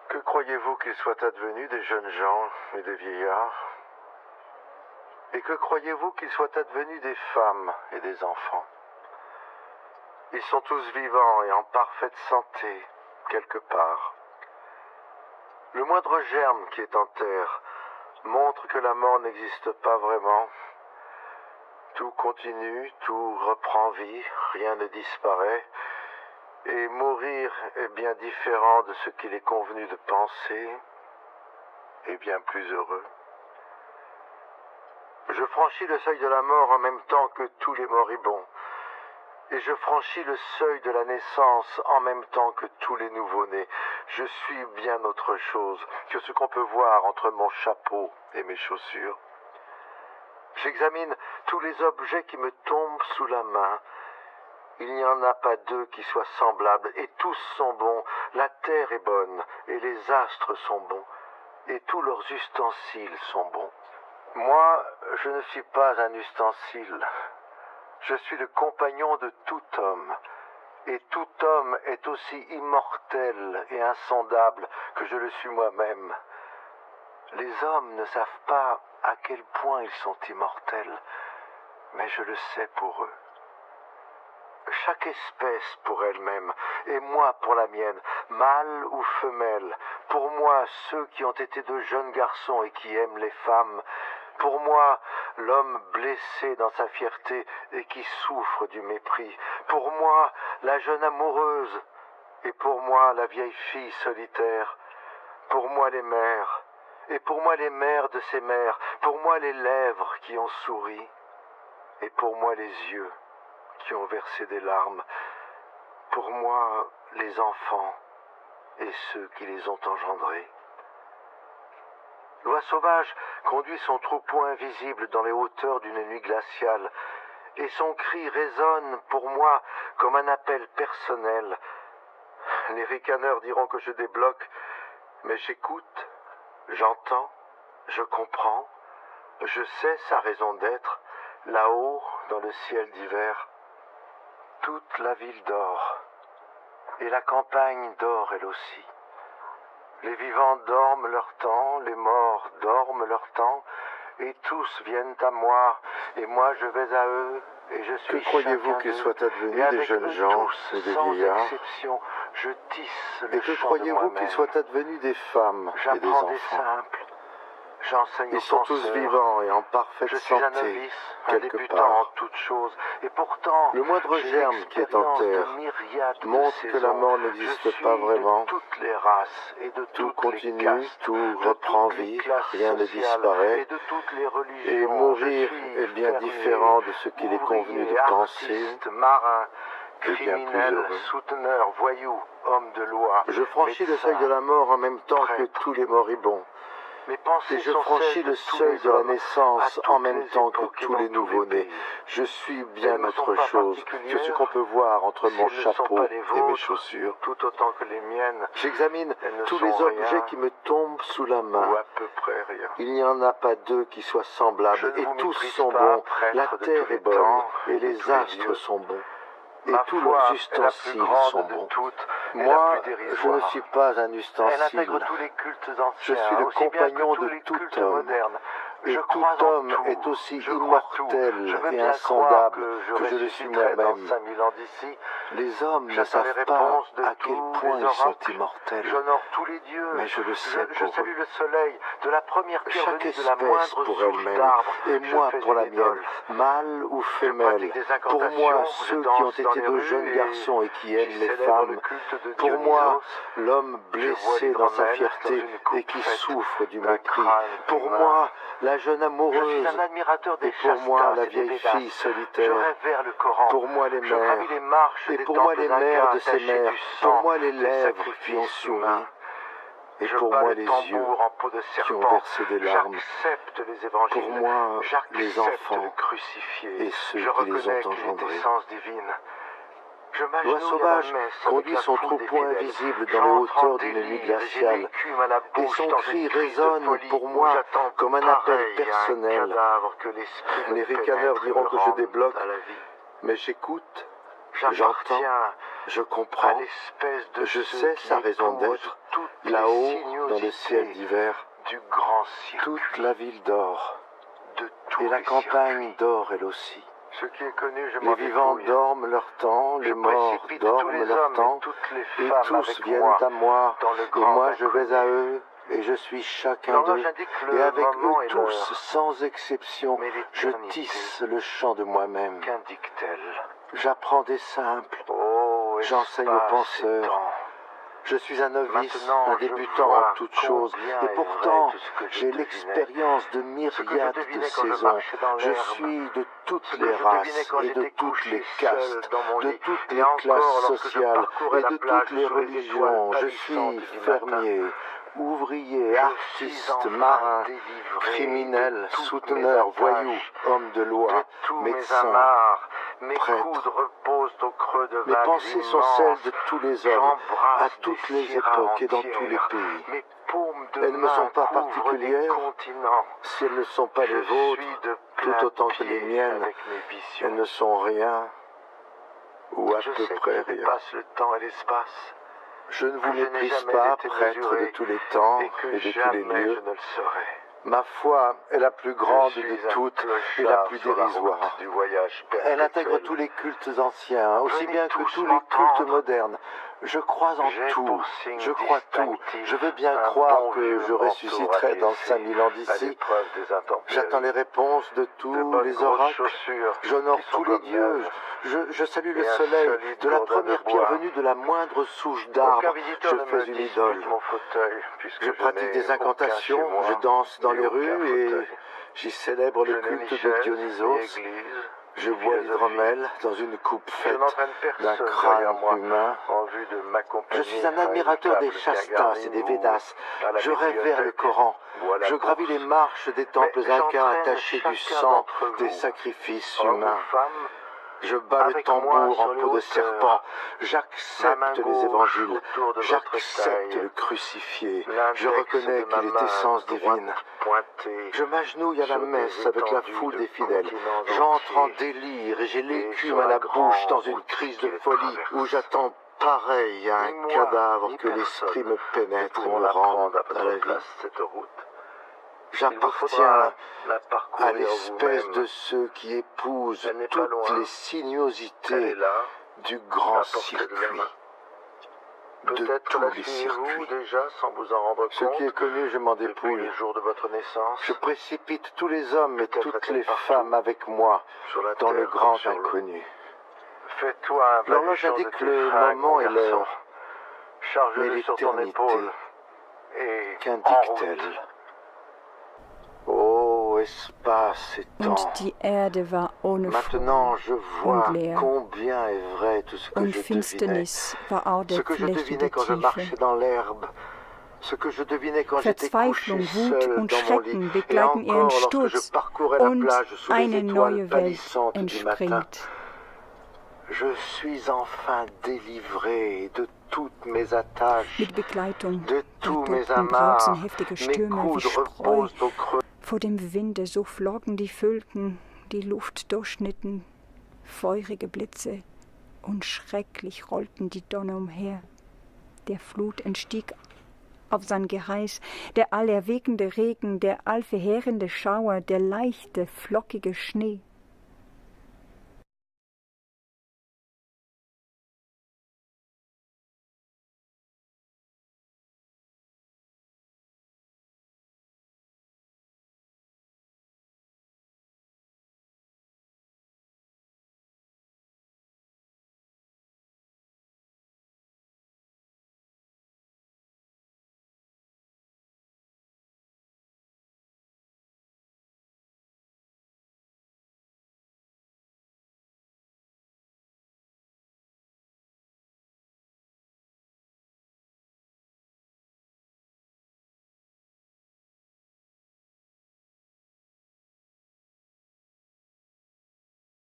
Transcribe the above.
Que croyez-vous qu'il soit advenu des jeunes gens et des vieillards? Et que croyez-vous qu'il soit advenu des femmes et des enfants? Ils sont tous vivants et en parfaite santé, quelque part. Le moindre germe qui est en terre montre que la mort n'existe pas vraiment. Tout continue, tout reprend vie, rien ne disparaît, et mourir est bien différent de ce qu'il est convenu de penser, et bien plus heureux. Je franchis le seuil de la mort en même temps que tous les moribonds, et je franchis le seuil de la naissance en même temps que tous les nouveau-nés. Je suis bien autre chose que ce qu'on peut voir entre mon chapeau et mes chaussures. J'examine tous les objets qui me tombent sous la main. Il n'y en a pas deux qui soient semblables, et tous sont bons. La terre est bonne, et les astres sont bons, et tous leurs ustensiles sont bons. Moi, je ne suis pas un ustensile. Je suis le compagnon de tout homme, et tout homme est aussi immortel et insondable que je le suis moi-même. Les hommes ne savent pas à quel point ils sont immortels, mais je le sais pour eux. Chaque espèce pour elle-même, et moi pour la mienne, mâle ou femelle, pour moi ceux qui ont été de jeunes garçons et qui aiment les femmes, pour moi l'homme blessé dans sa fierté et qui souffre du mépris, pour moi la jeune amoureuse, et pour moi la vieille fille solitaire, pour moi les mères, et pour moi les mères de ces mères, pour moi les lèvres qui ont souri, et pour moi les yeux qui ont versé des larmes, pour moi les enfants et ceux qui les ont engendrés. L'oie sauvage conduit son troupeau invisible dans les hauteurs d'une nuit glaciale, et son cri résonne pour moi comme un appel personnel. Les ricaneurs diront que je débloque, mais j'écoute, j'entends, je comprends, je sais sa raison d'être, là-haut dans le ciel d'hiver. Toute la ville dort, et la campagne dort elle aussi. Les vivants dorment leur temps, les morts dorment leur temps, et tous viennent à moi, et moi je vais à eux, et je suis. Que croyez-vous qu'il soit advenu des jeunes gens et des vieillards? Sans exception, je tisse le Et que chant croyez-vous de qu'il moi-même. soit advenu des femmes et des J'apprends des enfants? simples, j'enseigne Ils aux sont tous penseurs. vivants et en parfaite Je suis un santé, novice, un quelque débutant en part. toutes choses, et pourtant, Le moindre j'ai germe qui est en l'expérience terre de myriades de montre que la saisons. mort Je n'existe suis pas vraiment. de toutes les races et de Tout toutes les continue, castes, tout de reprend toutes les vie, classes rien ne sociales disparaît, et de toutes les religions. et mourir Je suis est bien fermier, différent de ce qu'il est convenu ouvrier, de penser, artiste, marin, et bien plus criminel, heureux. souteneur, voyou, homme de loi. Je franchis le médecin, seuil de la mort en même temps que prêtre. tous les moribonds, Mes pensées et je sont franchis celles le de tous seuil les de la hommes, naissance à en toutes même les temps que époques et tous dans les tous les nouveau-nés. pays. Je suis Elles bien ne sont autre pas chose que ce particulières, qu'on peut voir entre si mon elles ne sont chapeau pas les et mes vôtres, chaussures. tout autant que les miennes, J'examine elles ne tous sont les objets rien, qui me tombent sous la ou main. à peu près rien. Il n'y en a pas deux qui soient Je semblables, ne et vous tous méprise sont pas, bons. prêtre La de tous terre les est bonne, temps et et de les tous les astres lieux. sont bons, et Ma tous foi leurs est la plus ustensiles grande sont de bons. toutes et la Moi, plus je ne dérisoire. suis pas un Elle ustensile. intègre tous les cultes Je anciens, suis le aussi bien compagnon que tous de les tout cultes homme. modernes. Et Je tout crois en homme tout, est aussi je crois tout. Je immortel veux et bien croire insondable que que je le suis ressusciterai dans moi-même. 5000 ans d'ici. Les hommes ne J'attends les savent pas réponses de à quel tous point les ils sont oracles. immortels. J'honore tous les dieux. Mais je le sais Je pour salue eux. le soleil, de la première pierre Chaque venue de la espèce moindre pour souche elle-même, d'arbre. et Je moi fais pour une la mienne, idole. mâle ou Je femelle. pratique des Pour incantations, moi, je ceux qui danse ont dans été les de rues jeunes et garçons et qui j'y aiment les célèbre le femmes. culte de Pour moi, Dionysos. l'homme Je vois blessé dans sa l'hydromel fierté dans une coupe et qui faite souffre du d'un mépris. crâne Pour humain. moi, la jeune Je amoureuse. suis un admirateur des Et pour moi, chastas la et des vieille Védas. fille Je solitaire. révère le Coran. Pour moi, les Je gravis les mères. marches Et des pour moi, temples les mères incas de ces tachés mères. du Pour sang moi, les des lèvres qui ont sacrifices souri. humains. Et Je pour bats moi, le les yeux tambour en peau de qui ont serpent. versé des larmes. J'accepte les évangiles. Pour moi, les J'accepte enfants le crucifié. et ceux Je qui les reconnais ont qu'il est engendrés. essence divine. Je L'oie m'agenouille à la sauvage messe conduit avec son la foule des troupeau fidèles. invisible dans les J'entre en hauteurs d'une nuit délire et j'ai glaciale. l'écume à la Et bouche son dans cri une crise de résonne folie pour où moi j'attends comme un appel pareil à un personnel. cadavre que l'esprit Les me ricaneurs pénètre et diront me que je rende débloque, à la vie. mais j'écoute, J'entends, je comprends, je sais sa raison d'être, là-haut, dans le ciel d'hiver, du grand circuit, toute la ville dort, de tous et la les campagne circuits. dort elle aussi. Ce qui est connu, je Les m'en vivants dépouille. dorment leur temps, les Je morts précipite tous dorment les leur hommes temps, et toutes les et femmes tous avec viennent moi à moi, dans le et grand moi je vais à inconnu. eux, et je suis chacun L'horloge d'eux, indique et le avec moment eux et tous, l'heure. sans exception, Mais je l'éternité, tisse le chant de moi-même. qu'indique-t-elle? J'apprends des simples, Oh, j'enseigne aux espace et penseurs. temps. Je suis un novice, Maintenant, un je débutant vois en toutes choses, combien et est pourtant vrai tout ce que je j'ai devinais. l'expérience de Ce que je myriades de devinais quand je saisons. marchais dans Je l'herbe. suis de toutes Ce que les je devinais races quand et de j'étais toutes les couché seul castes, dans mon de lit. toutes Et les encore, classes lorsque je sociales parcourais et la de plage toutes les sous les religions. étoiles Je suis pâlissantes du fermier, ouvrier, Je suis artiste, enfin marin, délivré criminel, de toutes souteneur, mes voyou, attaches, homme de loi, de tous mes médecin. amarres. Mes prêtre. coudes reposent au creux de Mes vagues pensées sont immenses. celles de tous les hommes, J'embrasse à toutes des les sierras époques et dans entières. tous les pays. Mes paumes de Elles ne me main sont pas couvrent particulières, des continents. si elles ne sont pas Je les vôtres, suis de tout plein autant que les pied miennes, avec mes visions. elles ne sont rien, ou à Je peu sais près que je rien. dépasse le temps et l'espace, Je ne vous que je n'ai méprise jamais pas, été prêtre mesuré, de tous les temps et que et de tous les jamais lieux. je ne le serai. Ma foi est la plus grande Je suis de un toutes et la clochard plus sur la dérisoire. route du voyage Elle perpétuel. intègre tous les cultes anciens, aussi Venez bien que tous tous les m'entendre. cultes modernes. Je crois en J'ai tout, pour signe je crois tout. distinctif Je veux bien un croire bon que vieux je manteau ressusciterai dans rapiécé 5000 ans à d'ici. l'épreuve des intempéries. J'attends les réponses de De tous bonnes les grosses oracles. chaussures J'honore qui sont tous les comme dieux. neuves. Je salue le Et un soleil. solide De la gourdin de première bois. pierre venue de la moindre souche d'arbre, Aucun visiteur je ne fais me une dispute idole. mon fauteuil, puisque Je pratique n'ai des aucun incantations, chez moi, je danse dans et les aucun rues et fauteuil. j'y célèbre Je le n'ai ni culte de chaise, ni Dionysos. église, Je ni bois philosophie. l'hydromel dans une coupe Je faite n'entraîne d'un personne crâne derrière moi humain. en vue de m'accompagner. Je suis un à une admirateur des table bien Shastas garnie et des ou Védas. à la Je révère le bibliothèque Coran. ou à la Je gravis bourse. les marches des temples Mais incas j'entraîne attachés du chacun sang d'entre des vous, sacrifices homme humains. ou femme, Je bats le avec moi tambour sur en les peau de hauteurs. serpent. Ma main J'accepte les gauche évangiles. autour de votre J'accepte taille. le crucifié. L'index Je reconnais de ma qu'il est main essence droite divine. pointée Je m'agenouille à la sur des messe avec la étendues foule de des fidèles. continents J'entre en entiers. délire et j'ai l'écume sur à la la bouche dans grande une route crise qui de les folie traverse. où j'attends pareil à Ni un moi, cadavre ni que l'esprit personne me ne pénètre et pourront me rende apprendre à à la votre vie. place cette route. Il vous J'appartiens faudra la à parcourir l'espèce vous-même. de ceux qui épousent Elle n'est pas toutes loin. les Elle est sinuosités là, du à grand portée de la circuit, main. de Peut-être tous la les suivez-vous circuits. déjà sans vous en rendre Ce qui est compte connu, je m'en depuis dépouille. le jour de votre naissance. Je précipite tous les hommes et Peut-être toutes est-elle les partout, femmes avec moi sur la dans le terre grand comme sur l'eau. inconnu. Fais-toi un L'horloge baluchon de indique tes le fringues, moment mon et garçon. l'heure. Mais Charge-le sur ton l'éternité, épaule. Et en qu'indique-t-elle? route. Ô espace et temps, Und die Erde war ohne maintenant Form, je vois und leer. combien est vrai tout ce que und je devinais. Finsternis war auch Ce der que je Fläche devinais der quand je Tiefe. marchais dans l'herbe. Ce que je devinais quand j'étais couché Verzweiflung, Wut seul und dans mon lit. Schrecken Et begleiten ihren encore lorsque je Sturz parcourais la und plage sous les eine étoiles neue Welt pâlissantes du matin. entspringt. Je suis enfin délivré de toutes mes attaches, Mit Begleitung de der tous mes toten brausen amarres. heftige Mes Stürme wie coudes Spreu reposent au creux. vor dem Winde, so flogen die Füllten, die Luft durchschnitten, feurige Blitze, und schrecklich rollten die Donner umher. Der Flut entstieg auf sein Geheiß, der allerweckende Regen, der allverheerende Schauer, der leichte, flockige Schnee.